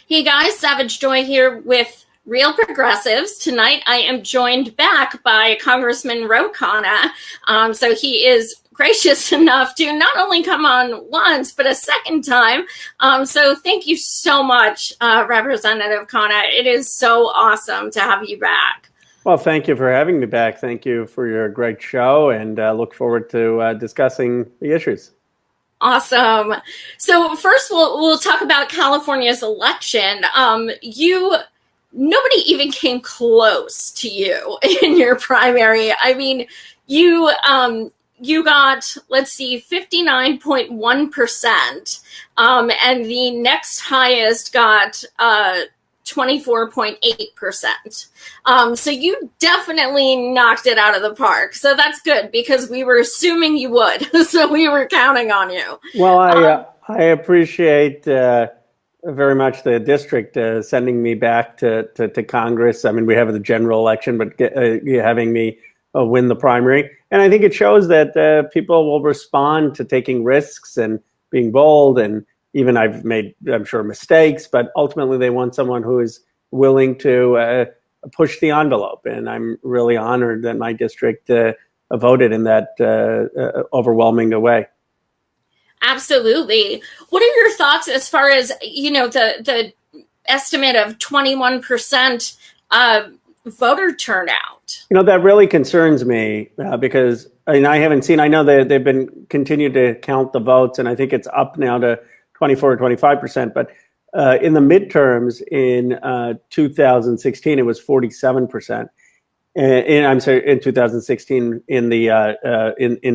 Hey guys, Savage Joy here with Real Progressives. Tonight I am joined back by Congressman Ro Khanna. So he is gracious enough to not only come on once, but a second time. So thank you so much, Representative Khanna. It is so awesome to have you back. Well, thank you for having me back. Thank you for your great show, and look forward to discussing the issues. Awesome. So first, we'll talk about California's election. Nobody even came close to you in your primary. I mean, you got, let's see, 59.1%, and the next highest got 24.8%. So you definitely knocked it out of the park. So that's good because we were assuming you would. So we were counting on you. Well, I appreciate very much the district sending me back to Congress. I mean, we have the general election, but having me win the primary. And I think it shows that people will respond to taking risks and being bold. And even I've made, I'm sure, mistakes, but ultimately they want someone who is willing to push the envelope. And I'm really honored that my district voted in that overwhelming way. Absolutely. What are your thoughts as far as, the estimate of 21% voter turnout? That really concerns me because I haven't seen, I know that they've been continued to count the votes, and I think it's up now to 24 or 25%. But in the midterms in 2016, it was 47%. I'm sorry, in 2016 in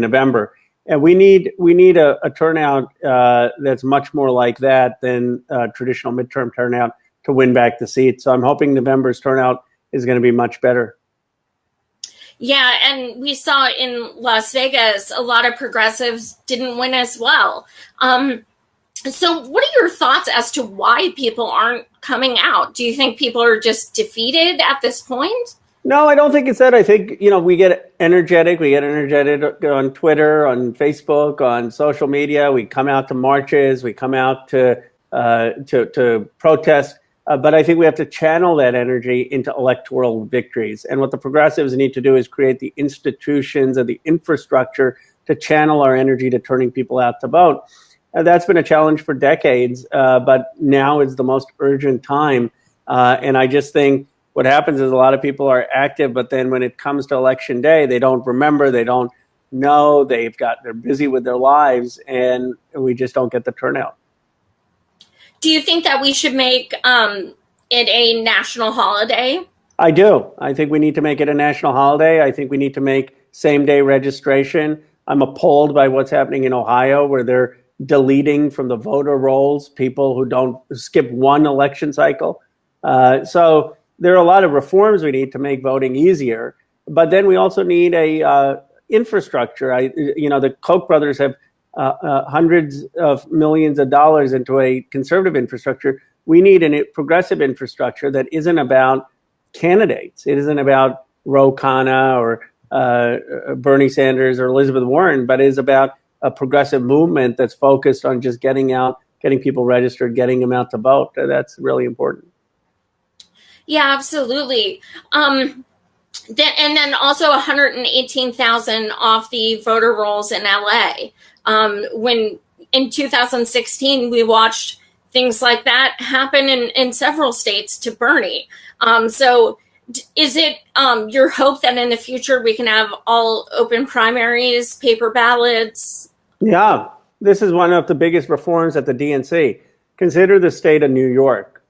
November. And we need a turnout that's much more like that than traditional midterm turnout to win back the seat. So I'm hoping November's turnout is going to be much better. Yeah, and we saw in Las Vegas, a lot of progressives didn't win as well. So what are your thoughts as to why people aren't coming out? Do you think people are just defeated at this point? No, I don't think it's that. I think, we get energetic. We get energetic on Twitter, on Facebook, on social media. We come out to marches. We come out to protest. But I think we have to channel that energy into electoral victories. And what the progressives need to do is create the institutions and the infrastructure to channel our energy to turning people out to vote. That's been a challenge for decades, but now is the most urgent time. And I just think what happens is a lot of people are active, but then when it comes to election day, they don't remember, they don't know, they're busy with their lives, and we just don't get the turnout. Do you think that we should make it a national holiday? I do. I think we need to make it a national holiday. I think we need to make same-day registration. I'm appalled by what's happening in Ohio, where they're deleting from the voter rolls people who don't skip one election cycle. So there are a lot of reforms we need to make voting easier. But then we also need a infrastructure. The Koch brothers have hundreds of millions of dollars into a conservative infrastructure. We need a progressive infrastructure that isn't about candidates. It isn't about Ro Khanna or Bernie Sanders or Elizabeth Warren, but is about a progressive movement that's focused on just getting people registered, getting them out to vote. That's really important. Yeah, absolutely. And then also 118,000 off the voter rolls in LA. When in 2016, we watched things like that happen in several states to Bernie. So is it your hope that in the future we can have all open primaries, paper ballots? Yeah, this is one of the biggest reforms at the DNC. Consider the state of New York.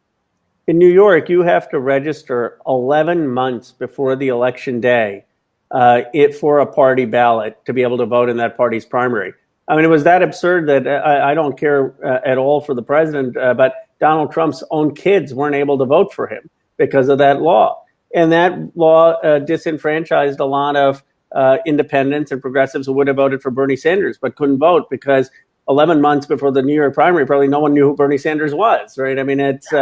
In New York, you have to register 11 months before the election day for a party ballot to be able to vote in that party's primary. I mean, it was that absurd that I don't care at all for the president, but Donald Trump's own kids weren't able to vote for him because of that law. And that law disenfranchised a lot of independents and progressives who would have voted for Bernie Sanders but couldn't vote because 11 months before the New York primary, probably no one knew who Bernie Sanders was, right? I mean, it's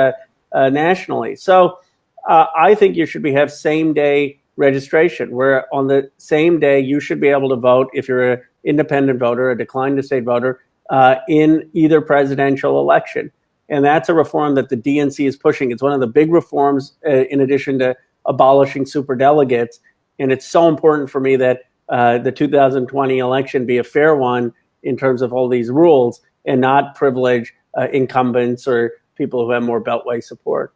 nationally. So I think you should have same-day registration, where on the same day you should be able to vote if you're an independent voter, a declined to state voter, in either presidential election. And that's a reform that the DNC is pushing. It's one of the big reforms in addition to abolishing superdelegates. And it's so important for me that the 2020 election be a fair one in terms of all these rules and not privilege incumbents or people who have more Beltway support.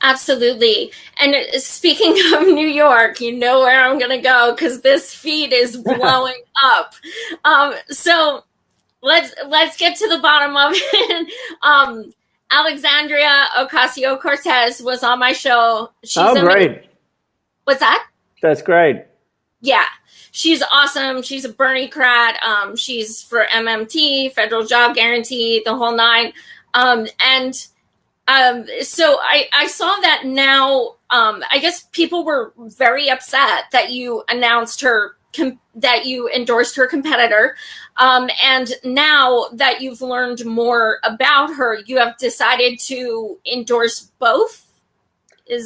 Absolutely. And speaking of New York, you know where I'm going to go because this feed is blowing up. So let's get to the bottom of it. Alexandria Ocasio-Cortez was on my show. She's great. What's that? That's great. Yeah, she's awesome. She's a Bernie-crat. She's for MMT, federal job guarantee, the whole nine. So I saw that now. I guess people were very upset that you announced that you endorsed her competitor. And now that you've learned more about her, you have decided to endorse both?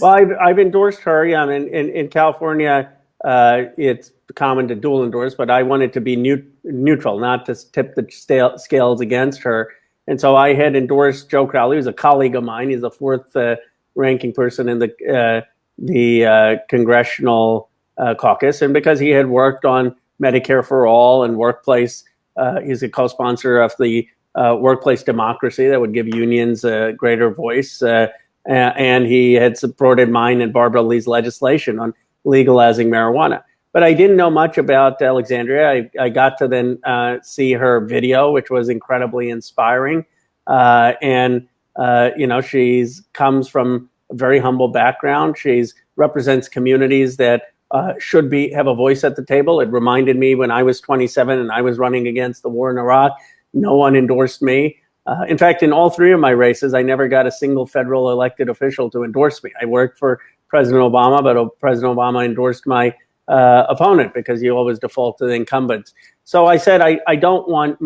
Well, I've endorsed her. Yeah, in California, it's common to dual endorse, but I wanted to be neutral, not to tip the scales against her. And so I had endorsed Joe Crowley, who's a colleague of mine. He's the fourth ranking person in the congressional caucus. And because he had worked on Medicare for All and workplace, he's a co-sponsor of the workplace democracy that would give unions a greater voice. And he had supported mine and Barbara Lee's legislation on legalizing marijuana. But I didn't know much about Alexandria. I got to then see her video, which was incredibly inspiring. She's comes from a very humble background. She's represents communities that should have a voice at the table. It reminded me when I was 27 and I was running against the war in Iraq, no one endorsed me. In fact, in all three of my races, I never got a single federal elected official to endorse me. I worked for President Obama, but President Obama endorsed my opponent because you always default to the incumbents. So I said, I don't want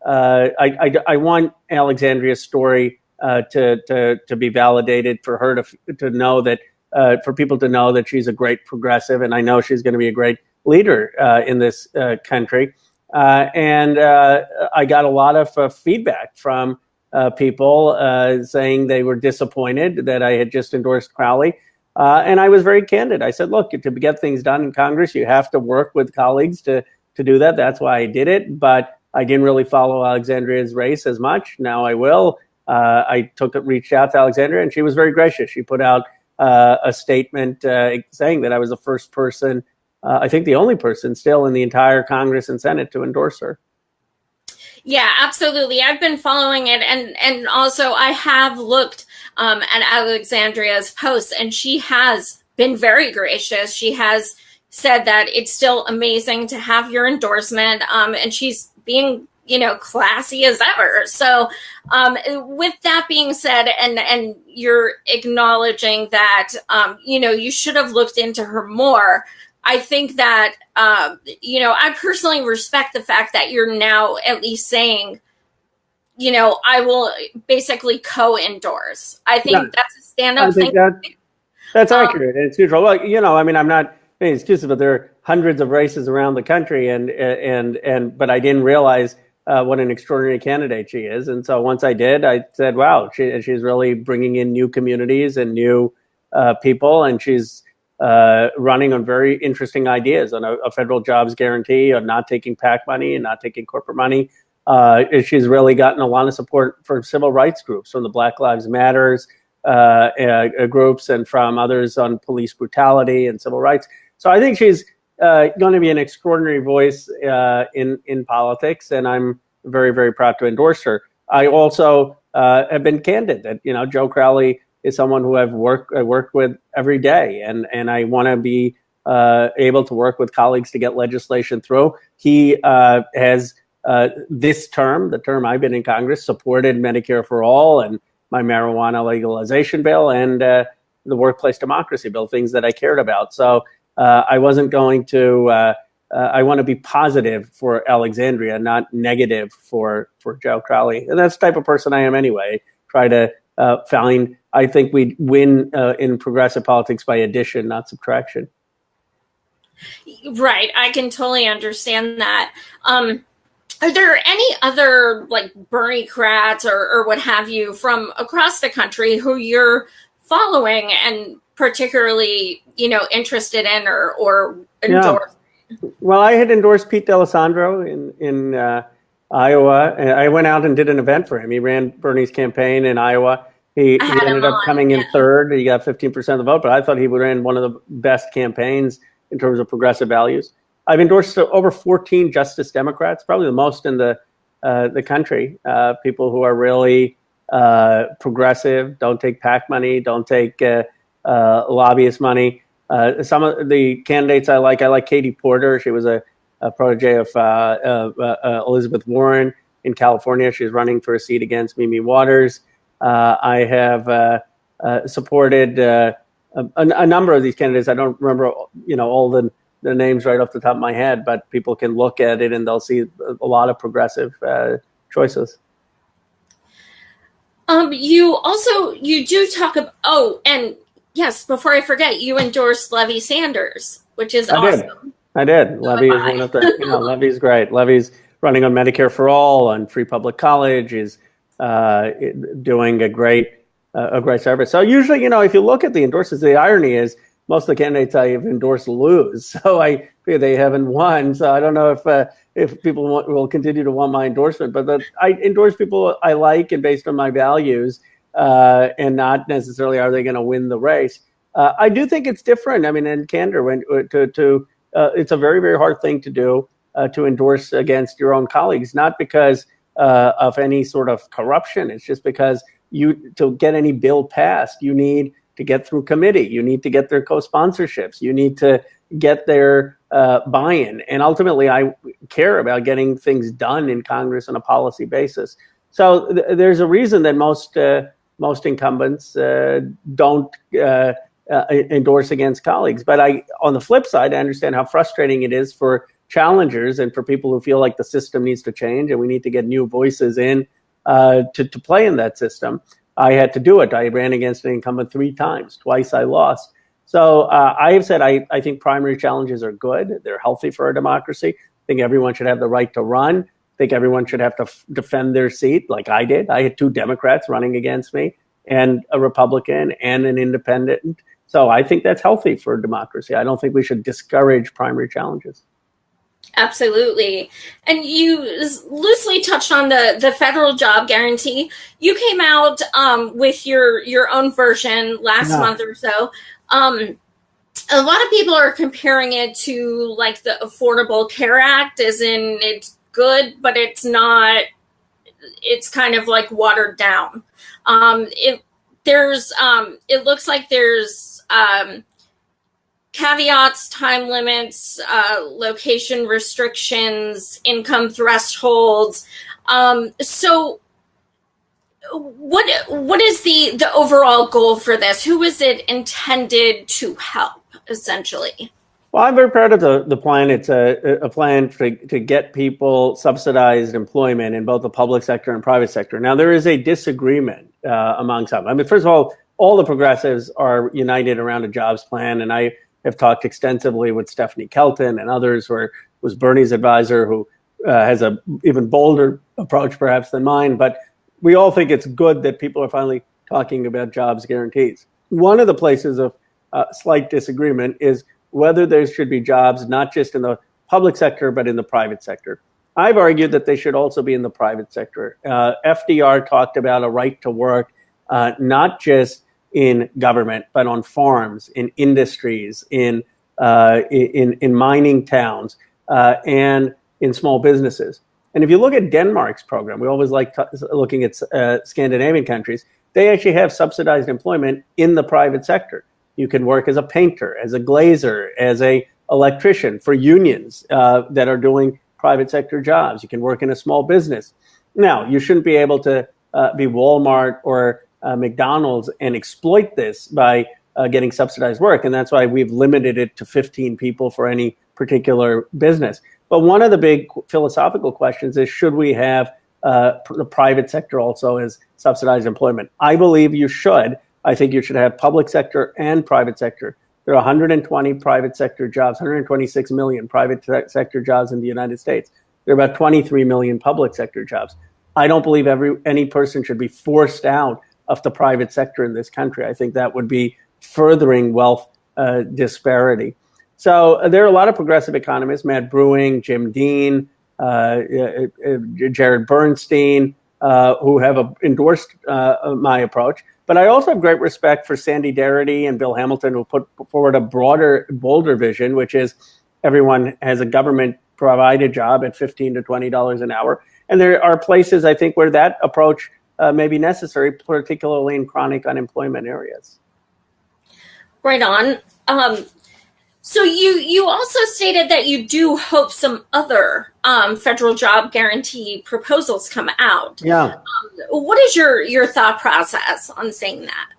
I want Alexandria's story to be validated, for her to know that, for people to know that she's a great progressive, and I know she's going to be a great leader in this country. And I got a lot of feedback from people saying they were disappointed that I had just endorsed Crowley. And I was very candid. I said, look, to get things done in Congress, you have to work with colleagues to do that. That's why I did it. But I didn't really follow Alexandria's race as much. Now I will. I reached out to Alexandria, and she was very gracious. She put out a statement saying that I was the first person, I think the only person still in the entire Congress and Senate to endorse her. Yeah, absolutely. I've been following it. And also I have looked at Alexandria's posts, and she has been very gracious. She has said that it's still amazing to have your endorsement. And she's being, classy as ever. So with that being said, and you're acknowledging that, you should have looked into her more. I think that, I personally respect the fact that you're now at least saying, I will basically co-endorse. I think that's a stand-up thing. That's accurate. And it's neutral. Well, I'm not being exclusive, but there are hundreds of races around the country, but I didn't realize what an extraordinary candidate she is. And so once I did, I said, wow, she's really bringing in new communities and new people, and she's running on very interesting ideas on a federal jobs guarantee, on not taking PAC money and not taking corporate money. She's really gotten a lot of support from civil rights groups, from the Black Lives Matters groups, and from others on police brutality and civil rights. So I think she's going to be an extraordinary voice in politics, and I'm very, very proud to endorse her. I also have been candid that Joe Crowley is someone who I work with every day, and I want to be able to work with colleagues to get legislation through. He has this term, the term I've been in Congress, supported Medicare for All and my marijuana legalization bill and the workplace democracy bill, things that I cared about. So I wasn't going to. I want to be positive for Alexandria, not negative for Joe Crowley, and that's the type of person I am anyway. Try to find. I think we win in progressive politics by addition, not subtraction. Right. I can totally understand that. Are there any other like Bernie crats or what have you from across the country who you're following and particularly, interested in or Yeah. endorse? Well, I had endorsed Pete D'Alessandro in Iowa, and I went out and did an event for him. He ran Bernie's campaign in Iowa. I He had him ended up on. coming Yeah. in third. He got 15% of the vote, but I thought he ran one of the best campaigns in terms of progressive values. I've endorsed over 14 Justice Democrats, probably the most in the country. People who are really progressive, don't take PAC money, don't take lobbyist money. Some of the candidates I like Katie Porter. She was a protege of Elizabeth Warren in California. She's running for a seat against Mimi Waters. I have supported a number of these candidates. I don't remember, all the names right off the top of my head, but people can look at it and they'll see a lot of progressive choices. You do talk about, and yes, before I forget, you endorsed Levy Sanders, which is awesome. I did. So Levy is one of the, Levy's great. Levy's running on Medicare for all, on free public college, is doing a great service. So usually, if you look at the endorsements, the irony is most of the candidates I have endorsed lose. So they haven't won. So I don't know if people will continue to want my endorsement, but I endorse people I like and based on my values, and not necessarily are they going to win the race. I do think it's different. I mean, in candor, it's a very, very hard thing to do, to endorse against your own colleagues, not because of any sort of corruption. It's just because to get any bill passed, you need to get through committee. You need to get their co-sponsorships. You need to get their buy-in. And ultimately, I care about getting things done in Congress on a policy basis. So there's a reason that most incumbents don't endorse against colleagues. But on the flip side, I understand how frustrating it is for challengers and for people who feel like the system needs to change and we need to get new voices in to play in that system. I had to do it. I ran against an incumbent 3 times. Twice I lost. So I have said I think primary challenges are good. They're healthy for our democracy. I think everyone should have the right to run. I think everyone should have to defend their seat like I did. I had 2 Democrats running against me and a Republican and an independent. So I think that's healthy for democracy. I don't think we should discourage primary challenges. Absolutely. And you loosely touched on the federal job guarantee. You came out with your own version last month or so. A lot of people are comparing it to like the Affordable Care Act, as in it's good, but it's not. It's kind of like watered down. It looks like there's caveats, time limits, location restrictions, income thresholds. So what is the overall goal for this? Who is it intended to help, essentially? Well, I'm very proud of the plan. It's a plan to get people subsidized employment in both the public sector and private sector. Now, there is a disagreement among some. I mean, first of all the progressives are united around a jobs plan, and I have talked extensively with Stephanie Kelton and others, who was Bernie's advisor, who has an even bolder approach perhaps than mine. But we all think it's good that people are finally talking about jobs guarantees. One of the places of slight disagreement is whether there should be jobs not just in the public sector, but in the private sector. I've argued that they should also be in the private sector. FDR talked about a right to work, not just in government, but on farms, in industries, in mining towns, and in small businesses. And if you look at Denmark's program, we always like looking at Scandinavian countries, they actually have subsidized employment in the private sector. You can work as a painter, as a glazer, as an electrician for unions that are doing private sector jobs. You can work in a small business. Now, you shouldn't be able to be Walmart or McDonald's and exploit this by getting subsidized work. And that's why we've limited it to 15 people for any particular business. But one of the big philosophical questions is, should we have the private sector also as subsidized employment? I believe you should. I think you should have public sector and private sector. There are 120 private sector jobs, 126 million private sector jobs in the United States. There are about 23 million public sector jobs. I don't believe any person should be forced out of the private sector in this country. I think that would be furthering wealth disparity. So there are a lot of progressive economists, Matt Brewing, Jim Dean, Jared Bernstein, who have endorsed my approach. But I also have great respect for Sandy Darity and Bill Hamilton, who put forward a broader, bolder vision, which is everyone has a government-provided job at $15 to $20 an hour. And there are places, I think, where that approach may be necessary, particularly in chronic unemployment areas. Right on. So you also stated that you do hope some other federal job guarantee proposals come out. Yeah. What is your thought process on saying that?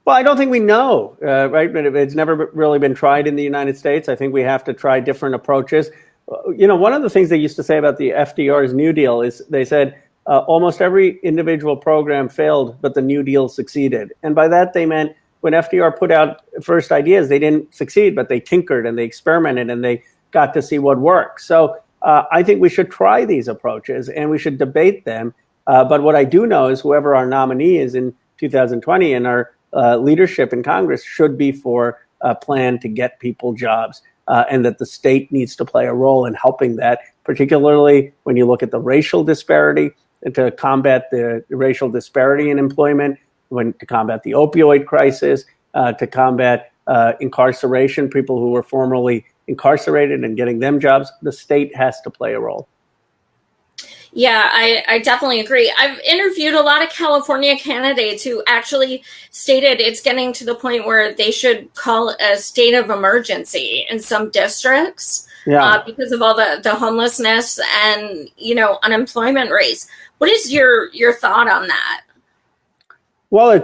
Well, I don't think we know, right? But it's never really been tried in the United States. I think we have to try different approaches. One of the things they used to say about the FDR's New Deal is they said almost every individual program failed, but the New Deal succeeded. And by that, they meant when FDR put out first ideas, they didn't succeed, but they tinkered and they experimented and they got to see what works. So I think we should try these approaches and we should debate them. But what I do know is whoever our nominee is in 2020 and our leadership in Congress should be for a plan to get people jobs. And that the state needs to play a role in helping that, particularly when you look at the racial disparity, and to combat the racial disparity in employment, to combat the opioid crisis, to combat incarceration, people who were formerly incarcerated and getting them jobs. The state has to play a role. Yeah, I definitely agree. I've interviewed a lot of California candidates who actually stated it's getting to the point where they should call a state of emergency in some districts because of all the homelessness and, unemployment rates. What is your thought on that? Well,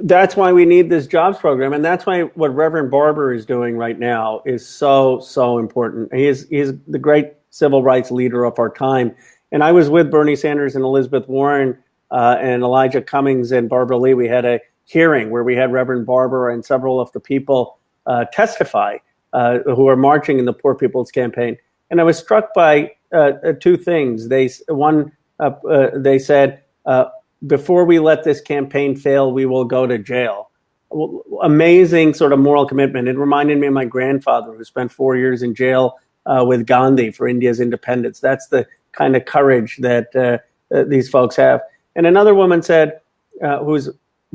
that's why we need this jobs program. And that's why what Reverend Barber is doing right now is so, so important. He's the great civil rights leader of our time. And I was with Bernie Sanders and Elizabeth Warren and Elijah Cummings and Barbara Lee. We had a hearing where we had Reverend Barber and several of the people testify who are marching in the Poor People's Campaign. And I was struck by two things. They said, before we let this campaign fail, we will go to jail. Amazing sort of moral commitment. It reminded me of my grandfather who spent 4 years in jail with Gandhi for India's independence. That's the kind of courage that these folks have. And another woman said, whose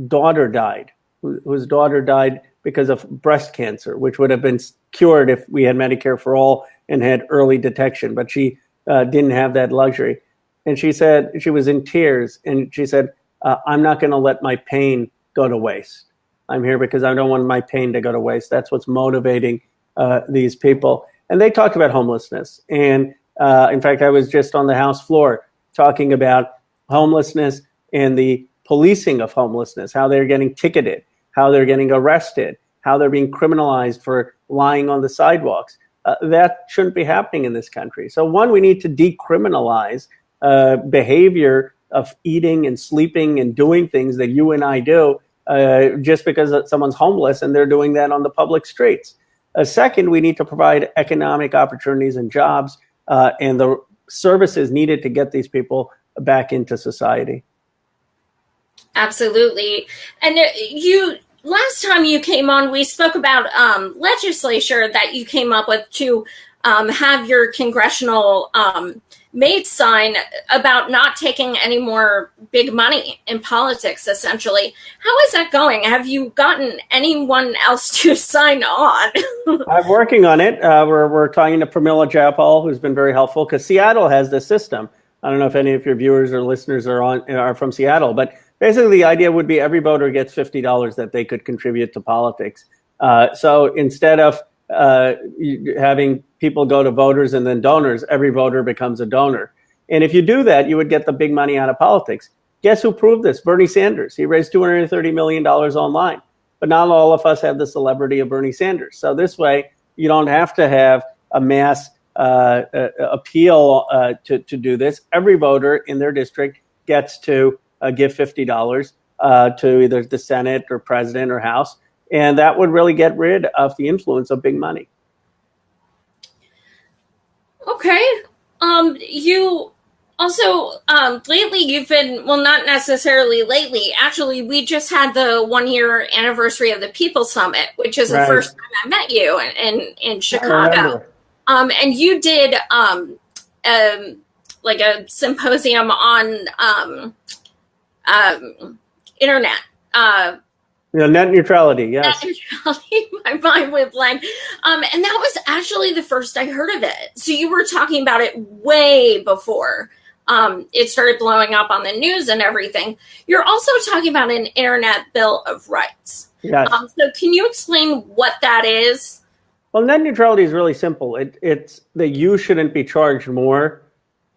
daughter died because of breast cancer, which would have been cured if we had Medicare for all and had early detection. But she didn't have that luxury. And she said, she was in tears, and she said, I'm not going to let my pain go to waste. I'm here because I don't want my pain to go to waste. That's what's motivating these people. And they talked about homelessness. And in fact, I was just on the House floor talking about homelessness and the policing of homelessness, how they're getting ticketed, how they're getting arrested, how they're being criminalized for lying on the sidewalks. That shouldn't be happening in this country. So one, we need to decriminalize behavior of eating and sleeping and doing things that you and I do just because someone's homeless and they're doing that on the public streets. Second, we need to provide economic opportunities and jobs and the services needed to get these people back into society. Absolutely. And last time you came on, we spoke about legislature that you came up with to have your congressional mates sign about not taking any more big money in politics, essentially. How is that going? Have you gotten anyone else to sign on? I'm working on it. We're talking to Pramila Jayapal, who's been very helpful, because Seattle has this system. I don't know if any of your viewers or listeners are from Seattle, but basically the idea would be every voter gets $50 that they could contribute to politics. So instead of having people go to voters and then donors, every voter becomes a donor. And if you do that, you would get the big money out of politics. Guess who proved this? Bernie Sanders. He raised $230 million online. But not all of us have the celebrity of Bernie Sanders. So this way, you don't have to have a mass appeal to do this. Every voter in their district gets to give $50 to either the Senate or president or House. And that would really get rid of the influence of big money. Okay. You also, lately you've been, well, not necessarily lately, actually, we just had the 1 year anniversary of the People Summit, which is the Right. first time I met you in I Chicago. remember. And you did, like a symposium on, internet, Net neutrality. net Yes. neutrality. My mind went blank. And that was actually the first I heard of it. So you were talking about it way before it started blowing up on the news and everything. You're also talking about an Internet Bill of Rights. Yes. So can you explain what that is? Well, net neutrality is really simple. It's that you shouldn't be charged more,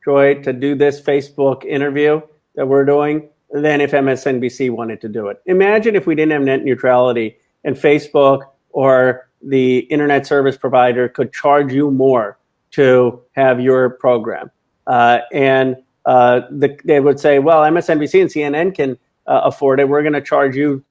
Joy, to do this Facebook interview that we're doing than if MSNBC wanted to do it. Imagine if we didn't have net neutrality and Facebook or the internet service provider could charge you more to have your program. They would say, well, MSNBC and CNN can afford it. We're going to charge you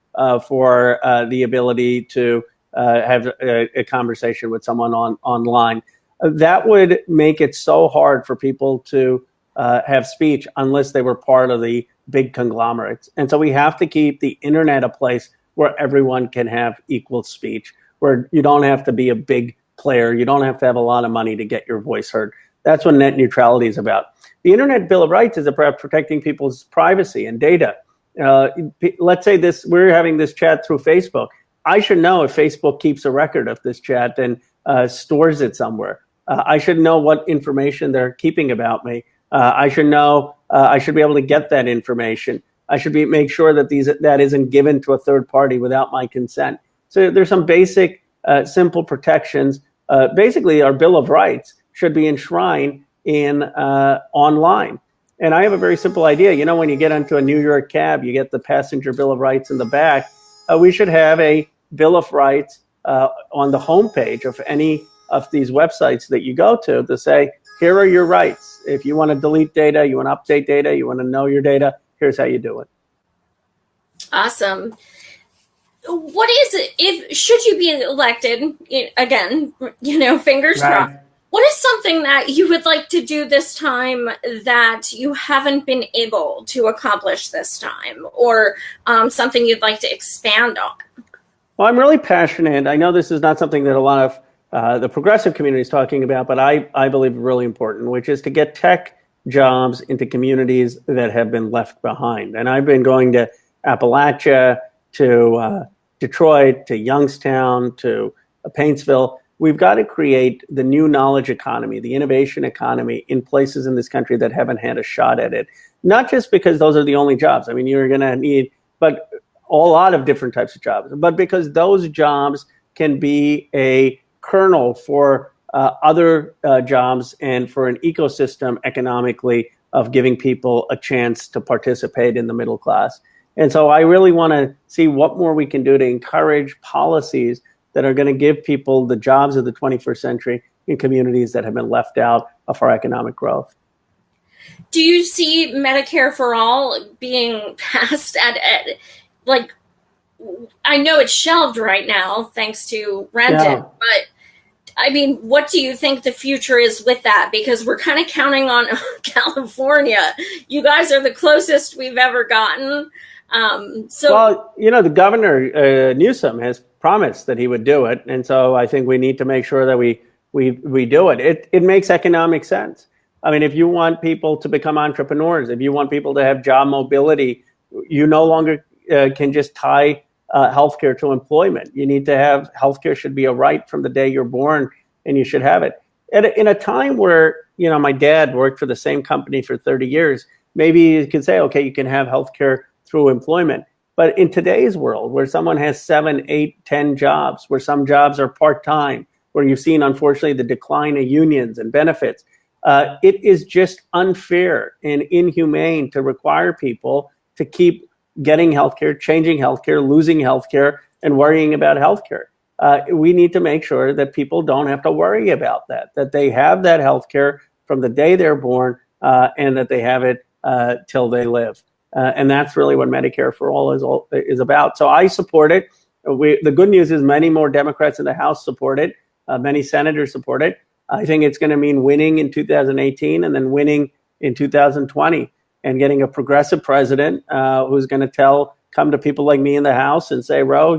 for the ability to have a conversation with someone online. That would make it so hard for people to have speech unless they were part of the big conglomerates. And so we have to keep the internet a place where everyone can have equal speech, where you don't have to be a big player. You don't have to have a lot of money to get your voice heard. That's what net neutrality is about. The Internet Bill of Rights is about protecting people's privacy and data. Let's say we're having this chat through Facebook. I should know if Facebook keeps a record of this chat and stores it somewhere. I should know what information they're keeping about me. I should know. I should be able to get that information. I should make sure that that isn't given to a third party without my consent. So there's some basic, simple protections. Basically, our Bill of Rights should be enshrined in online. And I have a very simple idea. You know, when you get into a New York cab, you get the passenger Bill of Rights in the back. We should have a Bill of Rights on the homepage of any of these websites that you go to say, here are your rights. If you want to delete data, you want to update data, you want to know your data, here's how you do it. Awesome. What is it, should you be elected again, fingers crossed, what is something that you would like to do this time that you haven't been able to accomplish this time, or something you'd like to expand on? Well, I'm really passionate. I know this is not something that a lot of the progressive community is talking about, but I believe really important, which is to get tech jobs into communities that have been left behind. And I've been going to Appalachia, to Detroit, to Youngstown, to Paintsville. We've got to create the new knowledge economy, the innovation economy in places in this country that haven't had a shot at it. Not just because those are the only jobs. I mean, you're going to need, but a lot of different types of jobs, but because those jobs can be a kernel for other jobs and for an ecosystem economically of giving people a chance to participate in the middle class. And so I really want to see what more we can do to encourage policies that are going to give people the jobs of the 21st century in communities that have been left out of our economic growth. Do you see Medicare for All being passed I know it's shelved right now thanks to Renton, but I mean, what do you think the future is with that? Because we're kind of counting on California. You guys are the closest we've ever gotten. Well, the governor, Newsom, has promised that he would do it. And so I think we need to make sure that we do it. It makes economic sense. I mean, if you want people to become entrepreneurs, if you want people to have job mobility, you no longer can just tie healthcare to employment. You need to have healthcare should be a right from the day you're born, and you should have it. In a time where, my dad worked for the same company for 30 years, maybe you could say, okay, you can have healthcare through employment. But in today's world, where someone has 7, 8, 10 jobs, where some jobs are part-time, where you've seen, unfortunately, the decline of unions and benefits, it is just unfair and inhumane to require people to keep getting healthcare, changing healthcare, losing healthcare, and worrying about healthcare. We need to make sure that people don't have to worry about that they have that healthcare from the day they're born, and that they have it till they live. And that's really what Medicare for All is about. So I support it. The good news is many more Democrats in the House support it. Many senators support it. I think it's going to mean winning in 2018 and then winning in 2020 and getting a progressive president who's going to come to people like me in the House and say, Ro,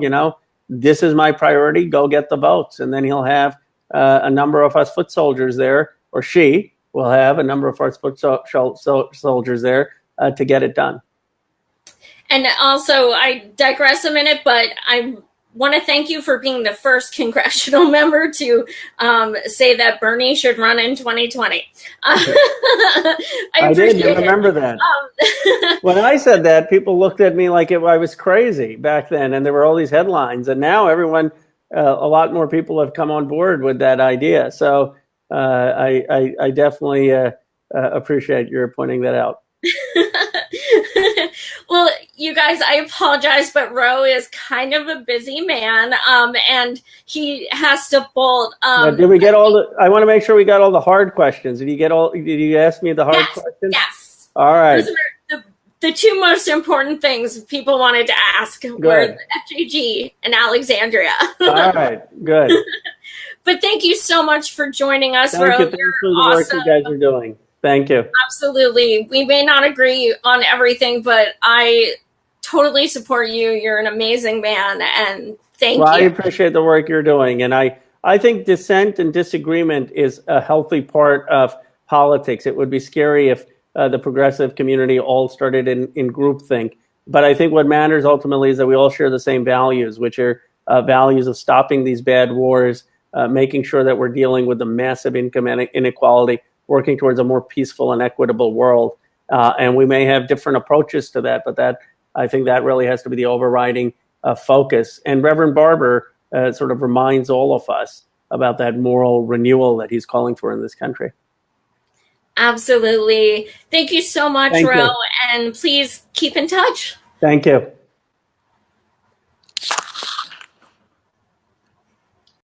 this is my priority. Go get the votes. And then he'll have a number of us foot soldiers there, or she will have a number of us foot soldiers there to get it done. And also, I digress a minute, but I want to thank you for being the first congressional member to say that Bernie should run in 2020. I did remember that. When I said that, people looked at me like I was crazy back then, and there were all these headlines. And now everyone, a lot more people have come on board with that idea. So I definitely appreciate your pointing that out. Well, you guys, I apologize, but Ro is kind of a busy man, and he has to bolt. Did we get I want to make sure we got all the hard questions. Did you ask me the hard questions? Yes. All right. Those were the two most important things people wanted to ask were the FJG and Alexandria. All right. Good. But thank you so much for joining us, Ro. Thank you for the work you guys are doing. Thank you. Absolutely. We may not agree on everything, but I totally support you. You're an amazing man, and thank you. I appreciate the work you're doing. And I think dissent and disagreement is a healthy part of politics. It would be scary if the progressive community all started in groupthink. But I think what matters ultimately is that we all share the same values, which are values of stopping these bad wars, making sure that we're dealing with the massive income inequality, working towards a more peaceful and equitable world. And we may have different approaches to that, but I think that really has to be the overriding focus. And Reverend Barber sort of reminds all of us about that moral renewal that he's calling for in this country. Absolutely. Thank you so much, Ro, and please keep in touch. Thank you.